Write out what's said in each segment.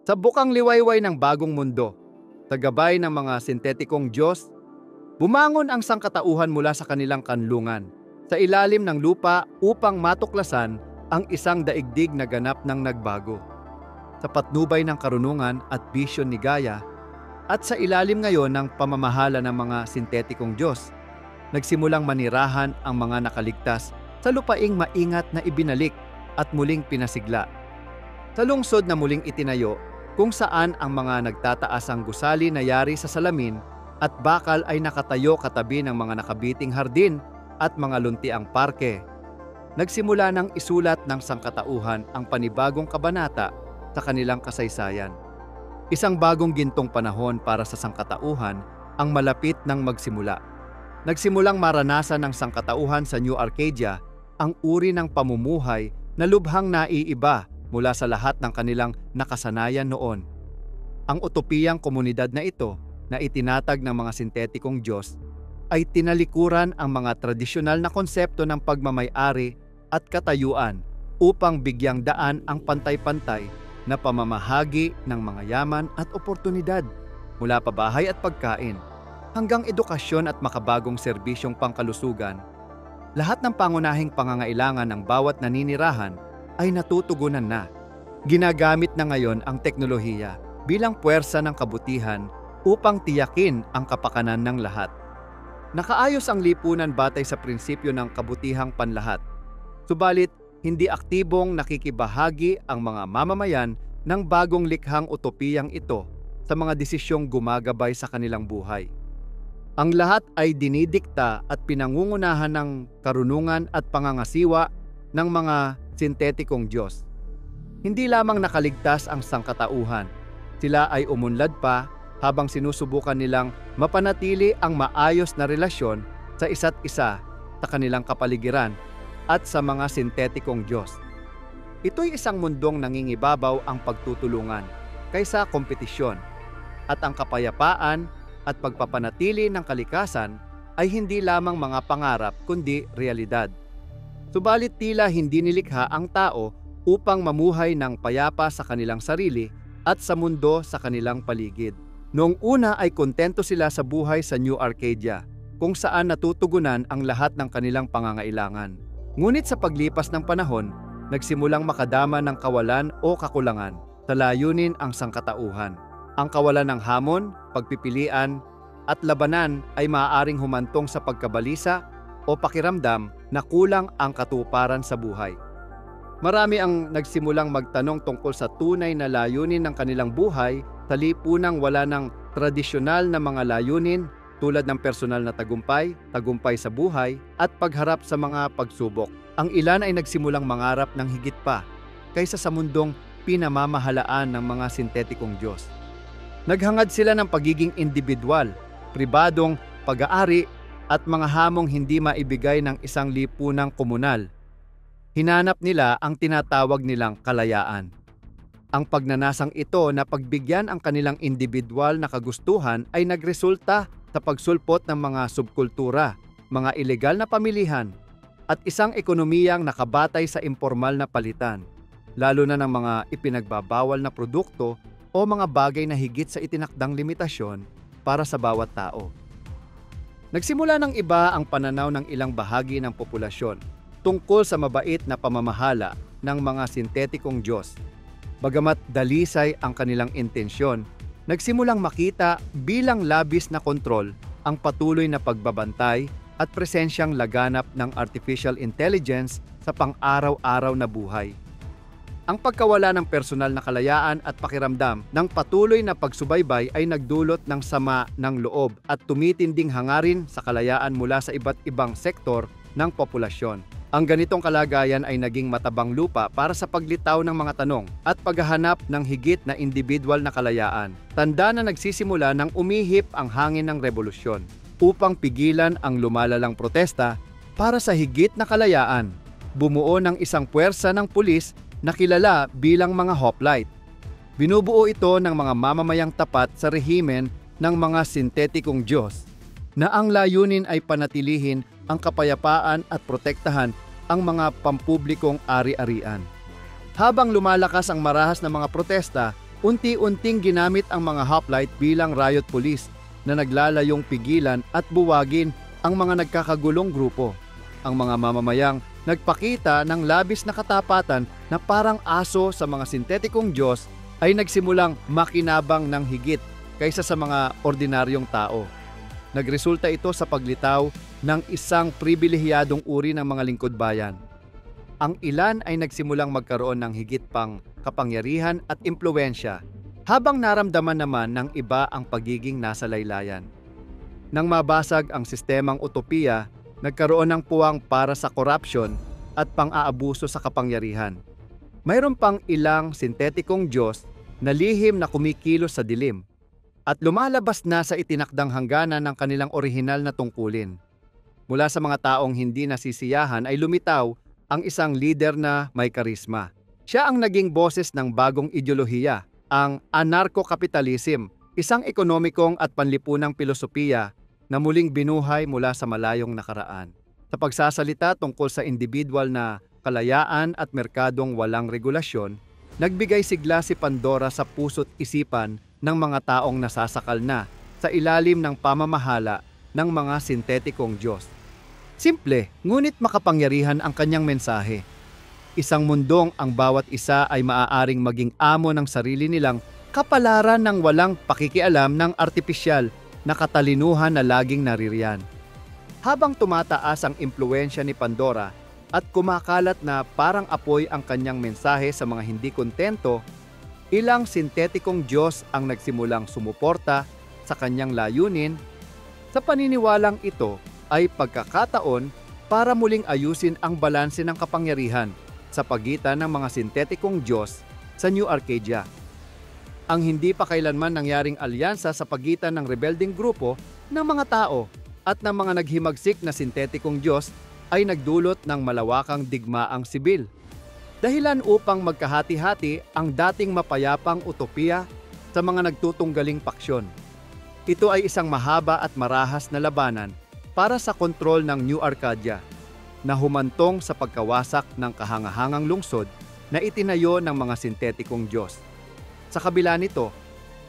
Sa bukang liwayway ng bagong mundo, sa gabay ng mga sintetikong Diyos, bumangon ang sangkatauhan mula sa kanilang kanlungan, sa ilalim ng lupa upang matuklasan ang isang daigdig na ganap ng nagbago. Sa patnubay ng karunungan at bisyon ni Gaia, at sa ilalim ngayon ng pamamahala ng mga sintetikong Diyos, nagsimulang manirahan ang mga nakaligtas sa lupaing maingat na ibinalik at muling pinasigla. Sa lungsod na muling itinayo, kung saan ang mga nagtataasang gusali na yari sa salamin at bakal ay nakatayo katabi ng mga nakabiting hardin at mga luntiang parke. Nagsimula ng isulat ng sangkatauhan ang panibagong kabanata sa kanilang kasaysayan. Isang bagong gintong panahon para sa sangkatauhan ang malapit ng magsimula. Nagsimulang maranasan ng sangkatauhan sa New Arcadia ang uri ng pamumuhay na lubhang naiiba mula sa lahat ng kanilang nakasanayan noon. Ang utopiyang komunidad na ito na itinatag ng mga sintetikong Diyos ay tinalikuran ang mga tradisyonal na konsepto ng pagmamay-ari at katayuan upang bigyang daan ang pantay-pantay na pamamahagi ng mga yaman at oportunidad mula pabahay at pagkain hanggang edukasyon at makabagong serbisyong pangkalusugan. Lahat ng pangunahing pangangailangan ng bawat naninirahan ay natutugunan na. Ginagamit na ngayon ang teknolohiya bilang puwersa ng kabutihan upang tiyakin ang kapakanan ng lahat. Nakaayos ang lipunan batay sa prinsipyo ng kabutihang panlahat. Subalit, hindi aktibong nakikibahagi ang mga mamamayan ng bagong likhang utopiyang ito sa mga desisyong gumagabay sa kanilang buhay. Ang lahat ay dinidikta at pinangungunahan ng karunungan at pangangasiwa ng mga sintetikong Diyos. Hindi lamang nakaligtas ang sangkatauhan, sila ay umunlad pa habang sinusubukan nilang mapanatili ang maayos na relasyon sa isa't isa sa kanilang kapaligiran at sa mga sintetikong Diyos. Ito'y isang mundong nangingibabaw ang pagtutulungan kaysa kompetisyon, at ang kapayapaan at pagpapanatili ng kalikasan ay hindi lamang mga pangarap kundi realidad. Subalit tila hindi nilikha ang tao upang mamuhay ng payapa sa kanilang sarili at sa mundo sa kanilang paligid. Noong una ay kontento sila sa buhay sa New Arcadia, kung saan natutugunan ang lahat ng kanilang pangangailangan. Ngunit sa paglipas ng panahon, nagsimulang makadama ng kawalan o kakulangan sa layunin ang sangkatauhan. Ang kawalan ng hamon, pagpipilian, at labanan ay maaaring humantong sa pagkabalisa o pakiramdam na kulang ang katuparan sa buhay. Marami ang nagsimulang magtanong tungkol sa tunay na layunin ng kanilang buhay sa lipunang wala ng tradisyonal na mga layunin tulad ng personal na tagumpay, tagumpay sa buhay, at pagharap sa mga pagsubok. Ang ilan ay nagsimulang mangarap ng higit pa kaysa sa mundong pinamamahalaan ng mga sintetikong Diyos. Naghangad sila ng pagiging individual, pribadong pag-aari at mga hamong hindi maibigay ng isang lipunang komunal. Hinanap nila ang tinatawag nilang kalayaan. Ang pagnanasang ito na pagbigyan ang kanilang individual na kagustuhan ay nagresulta sa pagsulpot ng mga subkultura, mga ilegal na pamilihan, at isang ekonomiyang nakabatay sa impormal na palitan, lalo na ng mga ipinagbabawal na produkto o mga bagay na higit sa itinakdang limitasyon para sa bawat tao. Nagsimula ng iba ang pananaw ng ilang bahagi ng populasyon tungkol sa mabait na pamamahala ng mga sintetikong Diyos. Bagamat dalisay ang kanilang intensyon, nagsimulang makita bilang labis na kontrol ang patuloy na pagbabantay at presensyang laganap ng artificial intelligence sa pang-araw-araw na buhay. Ang pagkawala ng personal na kalayaan at pakiramdam ng patuloy na pagsubaybay ay nagdulot ng sama ng loob at tumitinding hangarin sa kalayaan mula sa iba't ibang sektor ng populasyon. Ang ganitong kalagayan ay naging matabang lupa para sa paglitaw ng mga tanong at paghahanap ng higit na individual na kalayaan. Tanda na nagsisimula ng umihip ang hangin ng revolusyon upang pigilan ang lumalalang protesta para sa higit na kalayaan. Bumuo ng isang puwersa ng pulis na kilala bilang mga hoplite. Binubuo ito ng mga mamamayang tapat sa rehimen ng mga sintetikong Diyos na ang layunin ay panatilihin ang kapayapaan at protektahan ang mga pampublikong ari-arian. Habang lumalakas ang marahas na mga protesta Unti-unting ginamit ang mga hoplite bilang riot police na naglalayong pigilan at buwagin ang mga nagkakagulong grupo. Ang mga mamamayang nagpakita ng labis na katapatan na parang aso sa mga sintetikong Diyos ay nagsimulang makinabang ng higit kaysa sa mga ordinaryong tao. Nagresulta ito sa paglitaw ng isang pribilehiyadong uri ng mga lingkod bayan. Ang ilan ay nagsimulang magkaroon ng higit pang kapangyarihan at impluwensya, habang naramdaman naman ng iba ang pagiging nasa laylayan. Nang mabasag ang sistemang utopiya, nagkaroon ng puwang para sa korupsyon at pang-aabuso sa kapangyarihan. Mayroon pang ilang sintetikong Diyos na lihim na kumikilos sa dilim at lumalabas na sa itinakdang hangganan ng kanilang orihinal na tungkulin. Mula sa mga taong hindi nasisiyahan ay lumitaw ang isang lider na may karisma. Siya ang naging boses ng bagong ideolohiya, ang anarcho-capitalism, isang ekonomikong at panlipunang pilosopiya na muling binuhay mula sa malayong nakaraan. Sa pagsasalita tungkol sa individual na kalayaan at merkadong walang regulasyon, nagbigay sigla si Pandora sa puso't isipan ng mga taong nasasakal na sa ilalim ng pamamahala ng mga sintetikong Diyos. Simple, ngunit makapangyarihan ang kanyang mensahe. Isang mundong ang bawat isa ay maaaring maging amo ng sarili nilang kapalaran ng walang pakikialam ng artipisyal na katalinuhan na laging naririyan. Habang tumataas ang impluwensya ni Pandora at kumakalat na parang apoy ang kanyang mensahe sa mga hindi kontento, ilang sintetikong Diyos ang nagsimulang sumuporta sa kanyang layunin. Sa paniniwalang ito ay pagkakataon para muling ayusin ang balanse ng kapangyarihan sa pagitan ng mga sintetikong Diyos sa New Arcadia. Ang hindi pa kailanman nangyaring alyansa sa pagitan ng rebelding grupo ng mga tao at ng mga naghimagsik na sintetikong Diyos ay nagdulot ng malawakang digmaang sibil. Dahilan upang magkahati-hati ang dating mapayapang utopiya sa mga nagtutunggaling paksyon. Ito ay isang mahaba at marahas na labanan para sa kontrol ng New Arcadia na humantong sa pagkawasak ng kahangahangang lungsod na itinayo ng mga sintetikong Diyos. Sa kabila nito,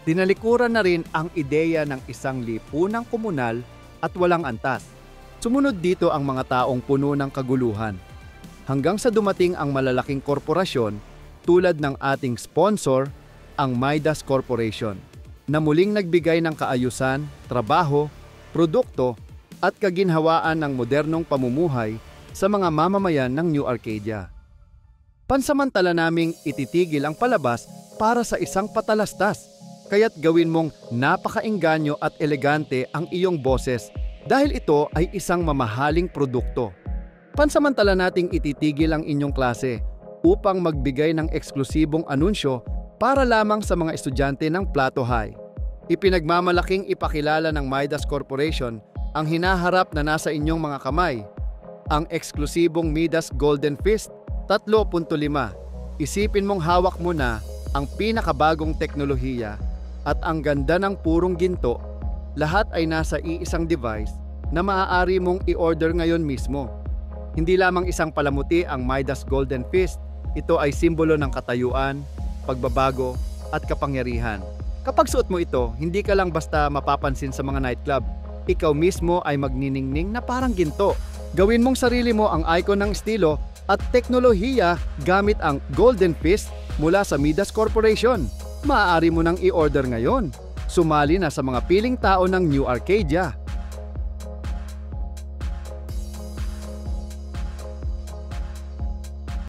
dinalikuran na rin ang ideya ng isang lipunang komunal at walang antas. Sumunod dito ang mga taong puno ng kaguluhan, hanggang sa dumating ang malalaking korporasyon tulad ng ating sponsor, ang Midas Corporation, na muling nagbigay ng kaayusan, trabaho, produkto at kaginhawaan ng modernong pamumuhay sa mga mamamayan ng New Arcadia. Pansamantala naming ititigil ang palabas para sa isang patalastas, kaya't gawin mong napakaengganyo at elegante ang iyong boses dahil ito ay isang mamahaling produkto. Pansamantala nating ititigil ang inyong klase upang magbigay ng eksklusibong anunsyo para lamang sa mga estudyante ng Plato High. Ipinagmamalaking ipakilala ng Midas Corporation ang hinaharap na nasa inyong mga kamay, ang eksklusibong Midas Golden Fist 3.5. Isipin mong hawak mo na ang pinakabagong teknolohiya at ang ganda ng purong ginto, lahat ay nasa iisang device na maaari mong i-order ngayon mismo. Hindi lamang isang palamuti ang Midas Golden Fist, ito ay simbolo ng katayuan, pagbabago at kapangyarihan. Kapag suot mo ito, hindi ka lang basta mapapansin sa mga nightclub. Ikaw mismo ay magniningning na parang ginto. Gawin mong sarili mo ang icon ng estilo at teknolohiya gamit ang Golden Fist mula sa Midas Corporation. Maaari mo nang i-order ngayon. Sumali na sa mga piling tao ng New Arcadia.